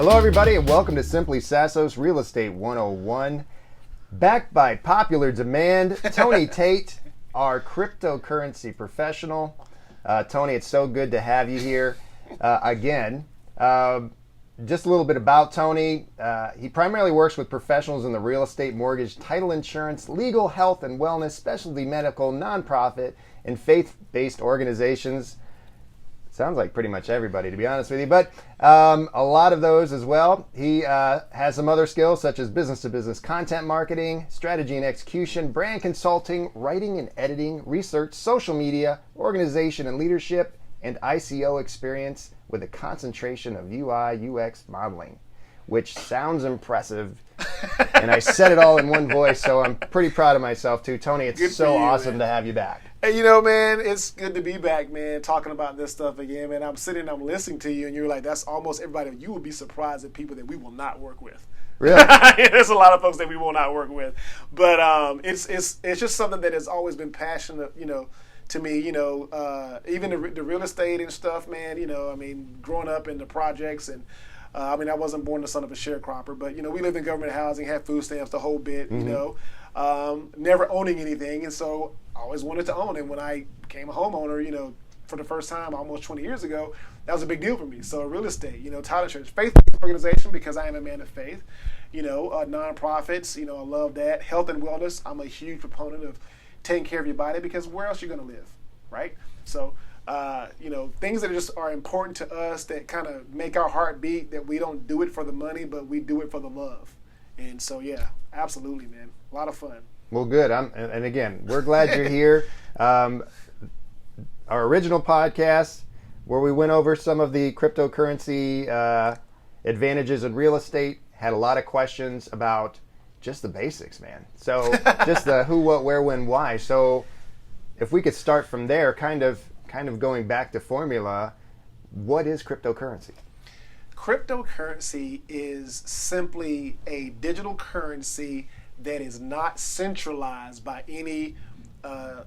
Hello, everybody, and welcome to Simply Sassos Real Estate 101. Backed by popular demand, Tony Tate, our cryptocurrency professional. Tony, it's so good to have you here again. Just a little bit about Tony. He primarily works with professionals in the real estate, mortgage, title insurance, legal, health and wellness, specialty medical, nonprofit, and faith-based organizations. Sounds like pretty much everybody, to be honest with you, but a lot of those as well. He has some other skills such as business-to-business content marketing, strategy and execution, brand consulting, writing and editing, research, social media, organization and leadership, and ICO experience with a concentration of UI, UX modeling, which sounds impressive. And I said it all in one voice, so I'm pretty proud of myself too. Tony, it's so awesome to have you back. Hey, you know, man, it's good to be back, man, talking about this stuff again, man. I'm listening to you, and you're like, that's almost everybody. You will be surprised at people that we will not work with. Really? There's a lot of folks that we will not work with. But it's just something that has always been passionate, to me, even the real estate and stuff, man, growing up in the projects and I wasn't born the son of a sharecropper, but, we lived in government housing, had food stamps, the whole bit, never owning anything. And so I always wanted to own. And when I became a homeowner, for the first time almost 20 years ago, that was a big deal for me. So real estate, title insurance, faith-based organization, because I am a man of faith, nonprofits, I love that. Health and wellness, I'm a huge proponent of taking care of your body because where else are you going to live, right? So, things that are important to us that kind of make our heart beat, that we don't do it for the money, but we do it for the love. And so, yeah, absolutely, man. A lot of fun. Well, good. And again, we're glad you're here. Our original podcast, where we went over some of the cryptocurrency advantages in real estate, had a lot of questions about just the basics, man. So just the who, what, where, when, why. So if we could start from there, kind of going back to formula, what is cryptocurrency? Cryptocurrency is simply a digital currency that is not centralized by any,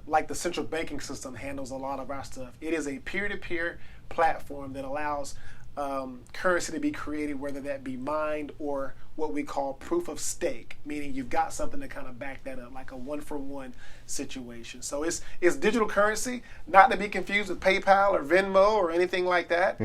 like the central banking system handles a lot of our stuff. It is a peer-to-peer platform that allows currency to be created, whether that be mined or what we call proof of stake, meaning you've got something to kind of back that up, like a one-for-one situation. So it's digital currency, not to be confused with PayPal or Venmo or anything like that.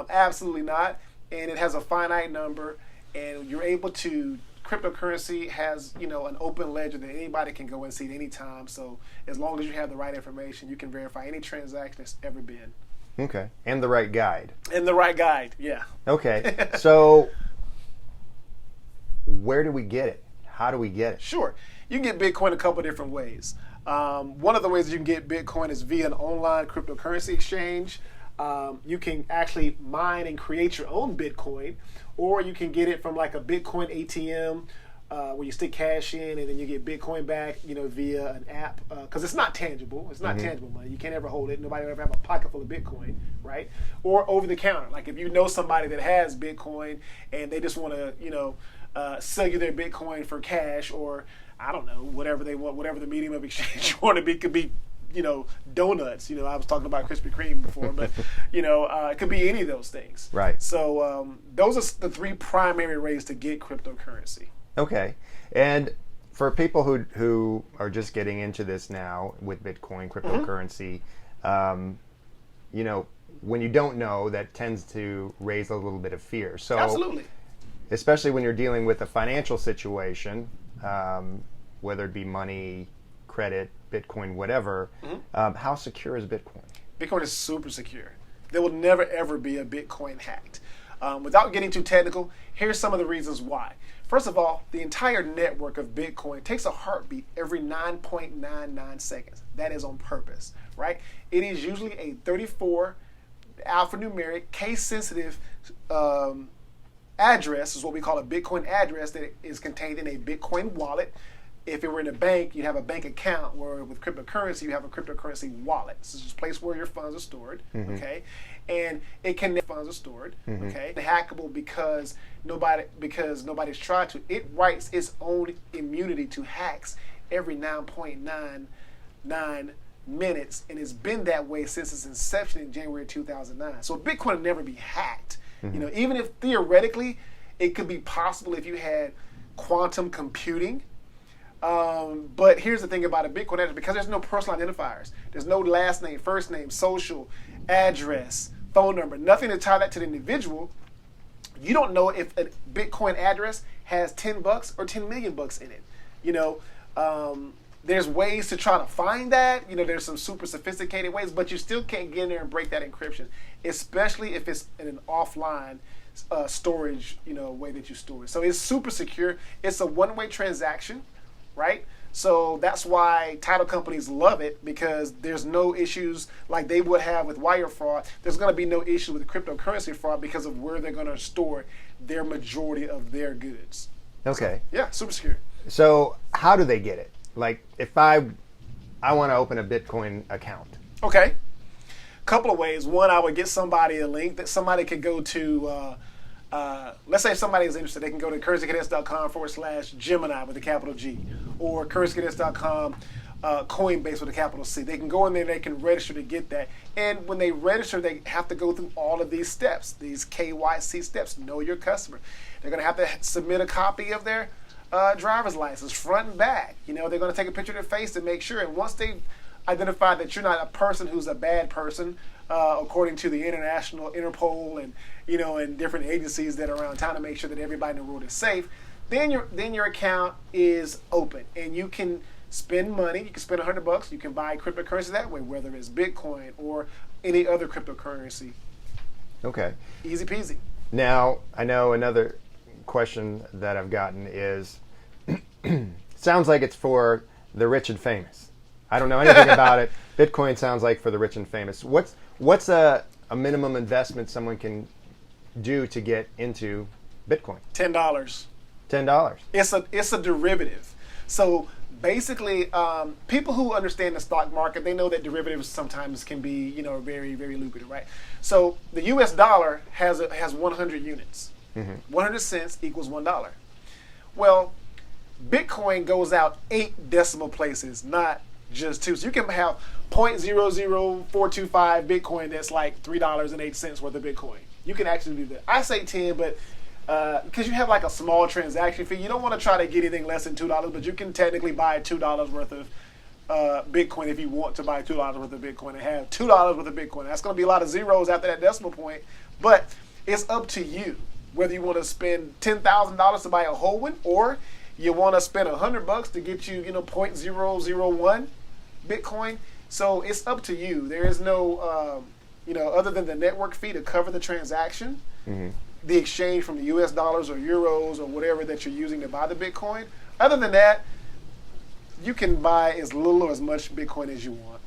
Absolutely not. And it has a finite number, and you're able to. Cryptocurrency has, an open ledger that anybody can go and see at any time. So as long as you have the right information, you can verify any transaction that's ever been. Okay. And the right guide. Yeah. Okay. So where do we get it? How do we get it? Sure. You can get Bitcoin a couple different ways. One of the ways you can get Bitcoin is via an online cryptocurrency exchange. You can actually mine and create your own Bitcoin, or you can get it from like a Bitcoin ATM where you stick cash in and then you get Bitcoin back, via an app, because it's not tangible. It's not tangible money. You can't ever hold it. Nobody will ever have a pocket full of Bitcoin, right? Or over the counter. Like if you know somebody that has Bitcoin and they just want to, sell you their Bitcoin for cash, or I don't know, whatever they want, whatever the medium of exchange you want to be, could be, donuts. I was talking about Krispy Kreme before, but, it could be any of those things. Right. So those are the three primary ways to get cryptocurrency. Okay. And for people who are just getting into this now with Bitcoin, cryptocurrency, when you don't know, that tends to raise a little bit of fear. So absolutely. Especially when you're dealing with a financial situation, whether it be money, credit, Bitcoin, whatever, how secure is Bitcoin? Bitcoin is super secure. There will never, ever be a Bitcoin hacked. Without getting too technical, here's some of the reasons why. First of all, the entire network of Bitcoin takes a heartbeat every 9.99 seconds. That is on purpose, right? It is usually a 34 alphanumeric, case-sensitive address, is what we call a Bitcoin address, that is contained in a Bitcoin wallet. If it were in a bank, you'd have a bank account, where with cryptocurrency, you have a cryptocurrency wallet. This is just a place where your funds are stored, okay? And it can funds are stored, okay? Hackable because nobody's tried to. It writes its own immunity to hacks every 9.99 minutes, and it's been that way since its inception in January 2009. So Bitcoin will never be hacked. You know, even if theoretically it could be possible if you had quantum computing. But here's the thing about a Bitcoin address, because there's no personal identifiers. There's no last name, first name, social, address, phone number, nothing to tie that to the individual. You don't know if a Bitcoin address has $10 or 10 million bucks in it. You know, there's ways to try to find that. You know, there's some super sophisticated ways, but you still can't get in there and break that encryption, especially if it's in an offline storage, you know, way that you store it. So it's super secure. It's a one-way transaction, right? So that's why title companies love it, because there's no issues like they would have with wire fraud. There's going to be no issue with cryptocurrency fraud because of where they're going to store their majority of their goods. Okay. So, yeah, super secure. So how do they get it? Like if I want to open a Bitcoin account. Okay. Couple of ways. One, I would get somebody a link that somebody could go to. Let's say if somebody is interested, they can go to currencycadets.com/Gemini with a capital G, or currencycadets.com Coinbase with a capital C. They can go in there, they can register to get that. And when they register, they have to go through all of these steps, these KYC steps, know your customer. They're going to have to submit a copy of their driver's license, front and back. You know, they're going to take a picture of their face to make sure. And once they identify that you're not a person who's a bad person, according to the international Interpol and, you know, and different agencies that are around town to make sure that everybody in the world is safe, then your account is open and you can spend money. You can spend $100. You can buy cryptocurrency that way, whether it's Bitcoin or any other cryptocurrency. Okay. Easy peasy. Now, I know another question that I've gotten is, sounds like it's for the rich and famous. I don't know anything about it. Bitcoin sounds like for the rich and famous. What's a minimum investment someone can do to get into Bitcoin? $10. $10. It's a derivative. So basically, people who understand the stock market, they know that derivatives sometimes can be, you know, very, very lucrative, right? So the U.S. dollar has 100 units. 100 cents equals $1. Well, Bitcoin goes out 8 decimal places, not just 2. So you can have 0.00425 Bitcoin that's like $3.08 worth of Bitcoin. You can actually do that. I say 10, but because you have like a small transaction fee, you don't want to try to get anything less than $2, but you can technically buy $2 worth of Bitcoin if you want to buy $2 worth of Bitcoin and have $2 worth of Bitcoin. That's going to be a lot of zeros after that decimal point, but it's up to you whether you want to spend $10,000 to buy a whole one, or you want to spend $100 to get you, you know, 0.001 Bitcoin. So it's up to you. There is no, you know, other than the network fee to cover the transaction, the exchange from the U.S. dollars or euros or whatever that you're using to buy the Bitcoin. Other than that, you can buy as little or as much Bitcoin as you want.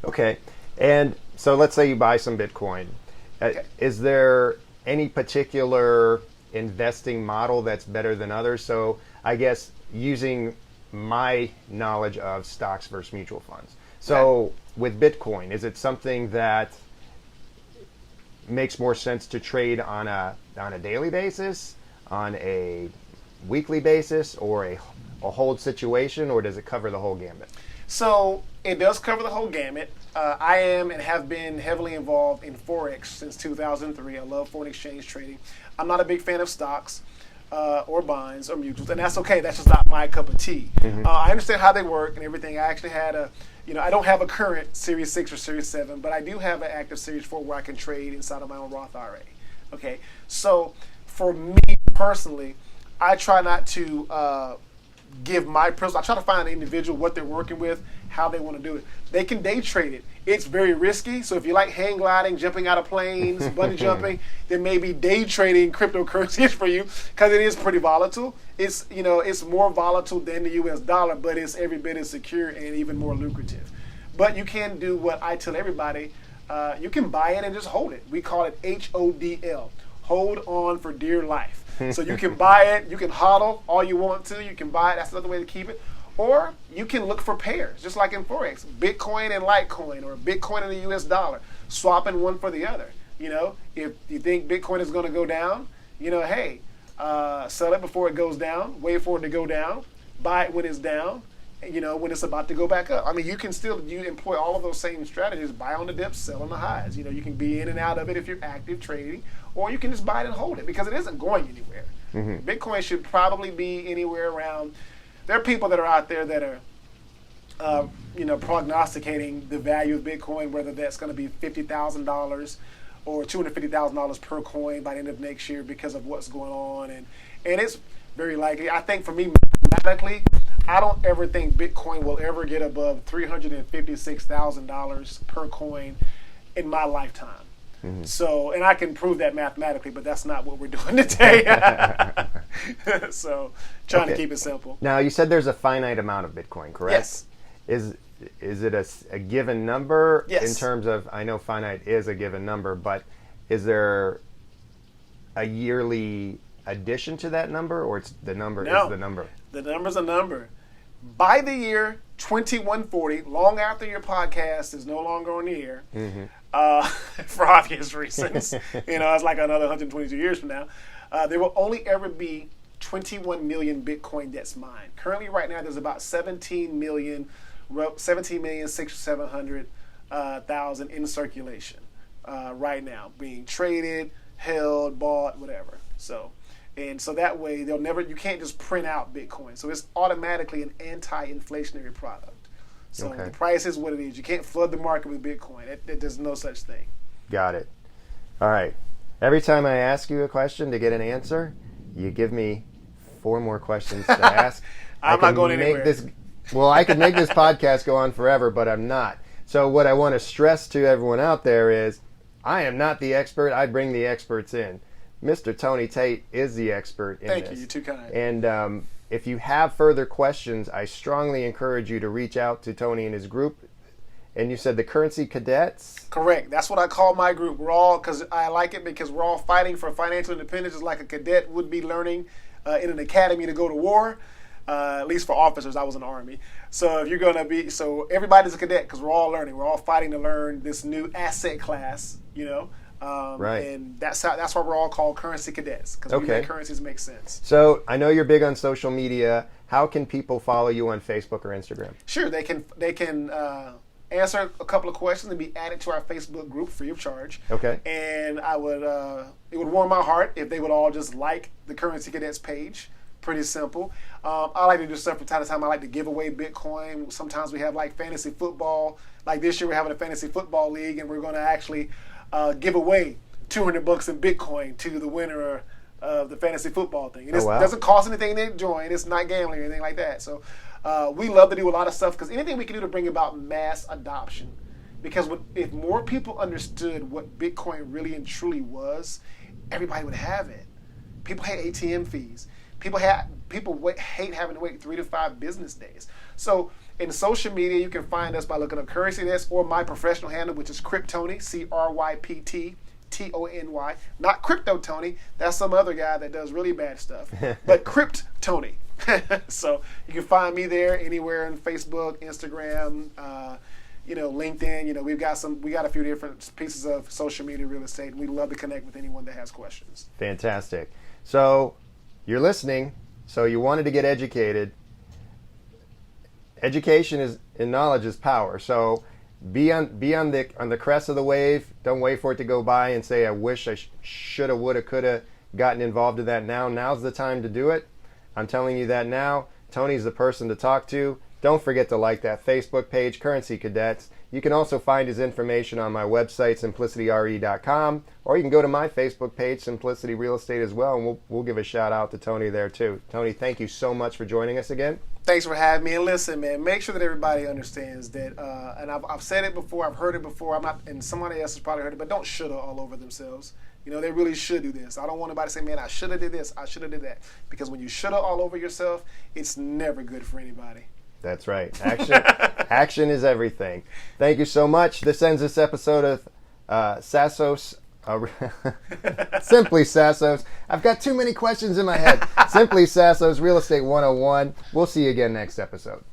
Okay. And so let's say you buy some Bitcoin. Okay. Is there any particular investing model that's better than others? So I guess using my knowledge of stocks versus mutual funds. So with Bitcoin, is it something that makes more sense to trade on a daily basis, on a weekly basis, or a hold situation, or does it cover the whole gambit? So it does cover the whole gamut. I am and have been heavily involved in Forex since 2003. I love foreign exchange trading. I'm not a big fan of stocks or bonds or mutuals, and that's okay. That's just not my cup of tea. I understand how they work and everything. I actually had I don't have a current Series 6 or Series 7, but I do have an active Series 4 where I can trade inside of my own Roth IRA. Okay, so for me personally, I try not to give my personal. I try to find an individual, what they're working with, how they want to do it. They can day trade it. It's very risky. So if you like hang gliding, jumping out of planes, bungee jumping, then maybe day trading cryptocurrency is for you, because it is pretty volatile. It's, you know, it's more volatile than the U.S. dollar, but it's every bit as secure and even more lucrative. But you can do what I tell everybody. You can buy it and just hold it. We call it HODL. Hold on for dear life. So you can buy it, you can hodl all you want to, you can buy it, that's another way to keep it. Or you can look for pairs, just like in Forex, Bitcoin and Litecoin, or Bitcoin and the US dollar, swapping one for the other. You know, if you think Bitcoin is going to go down, you know, hey, sell it before it goes down, wait for it to go down, buy it when it's down, when it's about to go back up. I mean, you employ all of those same strategies: buy on the dips, sell on the highs. You can be in and out of it if you're active trading, or you can just buy it and hold it because it isn't going anywhere. Mm-hmm. Bitcoin should probably be anywhere around. There are people that are out there that are, prognosticating the value of Bitcoin, whether that's going to be $50,000 or $250,000 per coin by the end of next year because of what's going on, and it's very likely. I think for me, mathematically, I don't ever think Bitcoin will ever get above $356,000 per coin in my lifetime. Mm-hmm. So, and I can prove that mathematically, but that's not what we're doing today. So, trying to keep it simple. Now, you said there's a finite amount of Bitcoin, correct? Yes. Is it a given number? Yes. In terms of, I know finite is a given number, but is there a yearly addition to that number, or it's the number is the number? The number's a number. By the year 2140, long after your podcast is no longer on the air, for obvious reasons, it's like another 122 years from now, there will only ever be 21 million Bitcoin that's mined. Currently, right now, there's about 17,700,000 in circulation right now, being traded, held, bought, whatever. So that way you can't just print out Bitcoin. So it's automatically an anti-inflationary product. So the price is what it is. You can't flood the market with Bitcoin. There's no such thing. Got it. All right. Every time I ask you a question to get an answer, you give me 4 more questions to ask. I'm not going anywhere. I could make this podcast go on forever, but I'm not. So what I want to stress to everyone out there is I am not the expert. I bring the experts in. Mr. Tony Tate is the expert in this. Thank you. You're too kind. And if you have further questions, I strongly encourage you to reach out to Tony and his group. And you said the Currency Cadets? Correct. That's what I call my group. We're all, because I like it because we're all fighting for financial independence, just like a cadet would be learning in an academy to go to war. At least for officers, I was in the Army. So if you're going to be, everybody's a cadet because we're all learning. We're all fighting to learn this new asset class, right. And that's why we're all called currency cadets, because we make currencies make sense. So I know you're big on social media. How can people follow you on Facebook or Instagram? Sure, they can answer a couple of questions and be added to our Facebook group free of charge. Okay. And it would warm my heart if they would all just like the Currency Cadets page. Pretty simple. I like to do stuff from time to time. I like to give away Bitcoin. Sometimes we have like fantasy football. Like this year we're having a fantasy football league, and we're going to actually give away $200 in Bitcoin to the winner of the fantasy football thing. And it doesn't cost anything to join. It's not gambling or anything like that. So we love to do a lot of stuff because anything we can do to bring about mass adoption. Because if more people understood what Bitcoin really and truly was, everybody would have it. People hate ATM fees. People hate having to wait 3 to 5 business days. So in social media, you can find us by looking up Currency Cadets or my professional handle, which is Cryptony, CryptTony. Not Crypto Tony. That's some other guy that does really bad stuff. But Cryptony. So you can find me there anywhere on Facebook, Instagram, LinkedIn. We got a few different pieces of social media real estate, and we love to connect with anyone that has questions. Fantastic. So you're listening, so you wanted to get educated. Education and knowledge is power. So be on the crest of the wave. Don't wait for it to go by and say, I wish I shoulda, woulda, coulda gotten involved in that now. Now's the time to do it. I'm telling you that now. Tony's the person to talk to. Don't forget to like that Facebook page, Currency Cadets. You can also find his information on my website, simplicityre.com, or you can go to my Facebook page, Simplicity Real Estate, as well, and we'll give a shout out to Tony there too. Tony, thank you so much for joining us again. Thanks for having me. And listen, man, make sure that everybody understands that, and I've said it before, I've heard it before, and somebody else has probably heard it, but don't shoulda all over themselves. They really should do this. I don't want anybody to say, man, I shoulda did this, I shoulda did that. Because when you shoulda all over yourself, it's never good for anybody. That's right. Action is everything. Thank you so much. This ends this episode of Sassos. Simply Sassos. I've got too many questions in my head. Simply Sassos Real Estate 101. We'll see you again next episode.